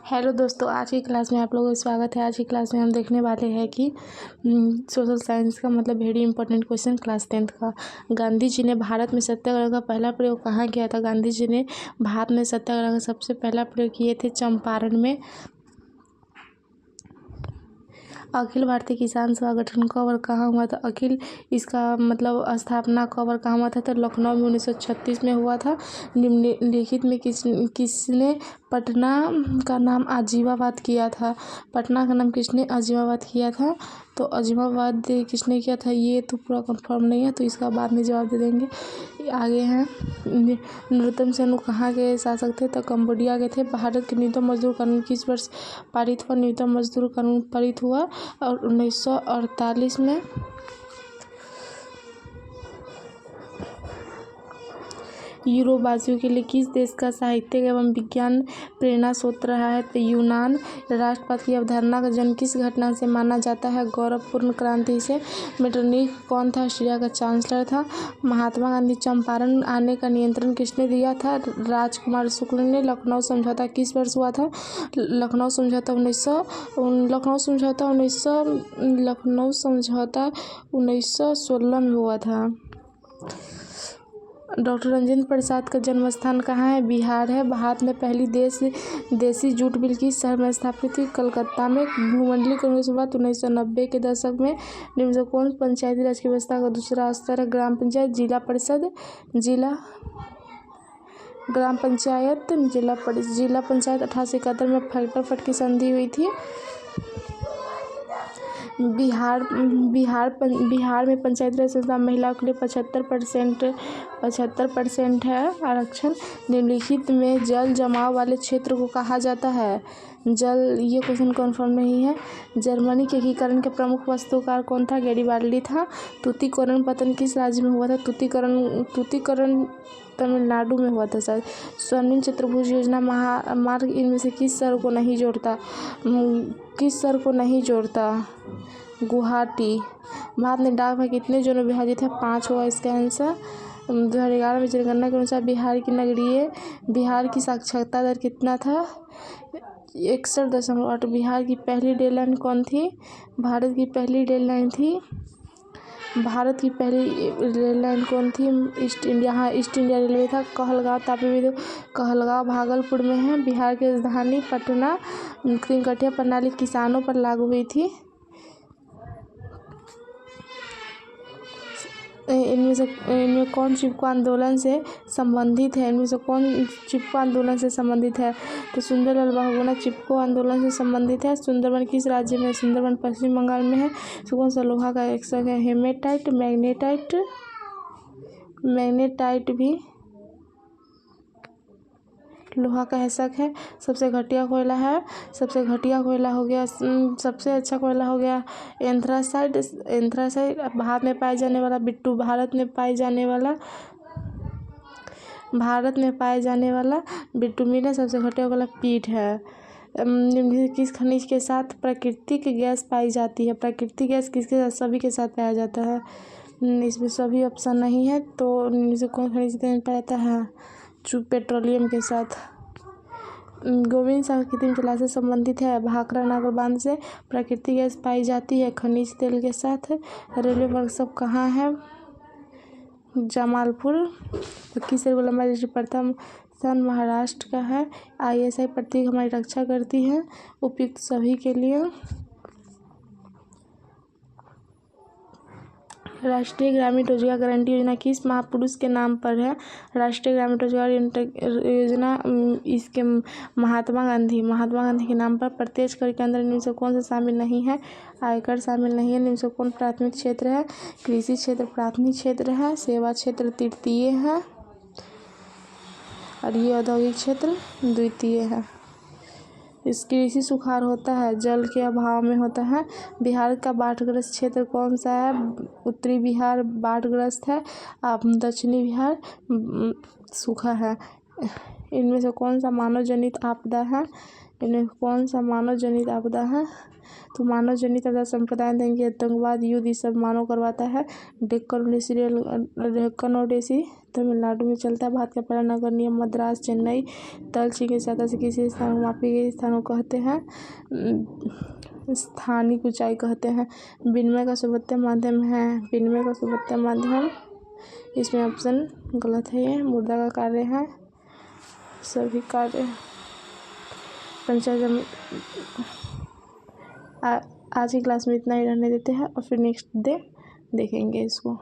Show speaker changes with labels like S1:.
S1: Hello दोस्तों, आज की क्लास में आप लोगों का स्वागत है। आज की क्लास में हम देखने वाले हैं कि सोशल साइंस का मतलब very important question class 10th का। गांधी जी ने भारत में सत्याग्रह का पहला प्रयोग कहाँ किया था? गांधी जी ने भारत में सत्याग्रह का सबसे पहला प्रयोग किए थे चंपारण में। अखिल भारतीय किसान सभा गठन कब और कहाँ हुआ था? इसका मतलब स्थापना कब और कहाँ हुआ था? तो लखनऊ में 1936 में हुआ था। निम्नलिखित में किसने पटना का नाम अजीमाबाद किया था? पटना का नाम किसने अजीमाबाद किया था? तो अजीमाबाद किसने किया था ये तो पूरा कंफर्म नहीं है, तो इसका बाद में जवाब दे देंगे। आगे हैं, नरोत्तम सेन कहाँ के शासक थे? तो कंबोडिया के थे। भारत के न्यूनतम मजदूर कानून किस वर्ष पारित हुआ? न्यूनतम मजदूर कानून पारित हुआ और 1948 में। यूरोबासियों के लिए किस देश का साहित्य एवं विज्ञान प्रेरणा स्रोत रहा है? तो यूनान। राष्ट्रपति की अवधारणा का जन्म किस घटना से माना जाता है? गौरवपूर्ण क्रांति से। मेटरनिख कौन था? ऑस्ट्रिया का चांसलर था। महात्मा गांधी चंपारण आने का नियंत्रण किसने दिया था? राजकुमार शुक्ल ने। लखनऊ समझौता किस वर्ष हुआ था? लखनऊ समझौता 1916 में हुआ था। डॉक्टर राजेंद्र प्रसाद का जन्म स्थान कहाँ है? बिहार है। भारत में पहली देसी जूट मिल किस शहर में स्थापित हुई? कलकत्ता में। भूमंडलीकरण की शुरुआत 1990 के दशक में। निम्न से कौन पंचायती राज की व्यवस्था का दूसरा स्तर है? ग्राम पंचायत, जिला परिषद, ग्राम पंचायत, जिला पंचायत। 1871 में फट की संधि हुई थी। बिहार में पंचायती राज संस्था महिलाओं के लिए 75% है आरक्षण। निम्नलिखित में जल जमाव वाले क्षेत्र को कहा जाता है? ये क्वेश्चन कन्फर्म नहीं है। जर्मनी के एकीकरण के प्रमुख वास्तुकार कौन था? गैरिबाल्डी था। तुतीकोरन पतन किस राज्य में हुआ था? तुतीकोरन तमिलनाडु में हुआ था शायद। स्वर्णिम चतुर्भुज योजना मार्ग इनमें से किस शहर को नहीं जोड़ता? गुवाहाटी। भारत ने डाक में कितने जोन में विभाजित है? 5 होगा इसका आंसर। 2011 में जनगणना के अनुसार बिहार की साक्षरता दर कितना था? 61.8। बिहार की पहली रेल लाइन कौन थी? भारत की पहली रेल लाइन कौन थी? ईस्ट इंडिया रेलवे था। कहलगांव भागलपुर में है। बिहार की राजधानी पटना। तीन प्रणाली किसानों पर लागू हुई थी। इनमें कौन चिपको आंदोलन से संबंधित है? तो सुंदरलाल बहुगुणा चिपको आंदोलन से संबंधित है। सुंदरबन किस राज्य में? सुंदरबन पश्चिम बंगाल में है। तो कौन सा लोहा का एकक है? हेमेटाइट, मैग्नेटाइट भी लोहा का हैशक है। सबसे घटिया कोयला हो गया। सबसे अच्छा कोयला हो गया एंथ्रासाइट। भारत में पाए जाने वाला बिट्टू। भारत में पाए जाने वाला बिट्टूमिन है। सबसे घटिया कोयला पीट है। किस खनिज के साथ प्राकृतिक गैस पाई जाती है? प्राकृतिक गैस किसके साथ? सभी के साथ पाया जाता है। इसमें सभी ऑप्शन नहीं है, तो कौन खनिज पाया जाता है? पेट्रोलियम के साथ। गोविंद सागर कितनी जला से संबंधित है? भाखड़ा नागर बांध से प्राकृतिक गैस पाई जाती है खनिज तेल के साथ। रेलवे वर्कशॉप कहाँ है? जमालपुर। 21 लंबा दृष्टि प्रथम स्थान महाराष्ट्र का है। ISI प्रतीक हमारी रक्षा करती है। उपयुक्त सभी के लिए। राष्ट्रीय ग्रामीण रोजगार गारंटी योजना किस महापुरुष के नाम पर है? राष्ट्रीय ग्रामीण रोजगार योजना इसके महात्मा गांधी के नाम पर। प्रत्यक्ष कर के अंदर निम्न से कौन सा शामिल नहीं है? आयकर शामिल नहीं है। निम्न से कौन प्राथमिक क्षेत्र है? कृषि क्षेत्र प्राथमिक क्षेत्र है। सेवा क्षेत्र तृतीय है और ये औद्योगिक क्षेत्र द्वितीय है। इस कृषि सुखाड़ होता है, जल के अभाव में होता है। बिहार का बाढ़ग्रस्त क्षेत्र कौन सा है? उत्तरी बिहार बाढ़ग्रस्त है। दक्षिणी बिहार सूखा है। इनमें से कौन सा मानव जनित आपदा है? इनमें कौन सा मानव जनित आपदा है? तो मानव जनित आपदा संप्रदाय देंगे आतंकवाद, युद्ध, ये सब मानव करवाता है। डेक्कन ओडेसी तमिलनाडु में चलता है। भारत का पहला नगर निगम मद्रास, चेन्नई। तलछी की सतह से किसी स्थान को मापी गई स्थानों को कहते हैं स्थानिक ऊंचाई कहते हैं। विनिमय का सर्वोत्तम माध्यम है। विनिमय का सर्वोत्तम माध्यम, इसमें ऑप्शन गलत है, ये मुद्रा का कार्य है। सभी कार्य पंचायत आज की क्लास में इतना ही रहने देते हैं और फिर नेक्स्ट डे देखेंगे इसको।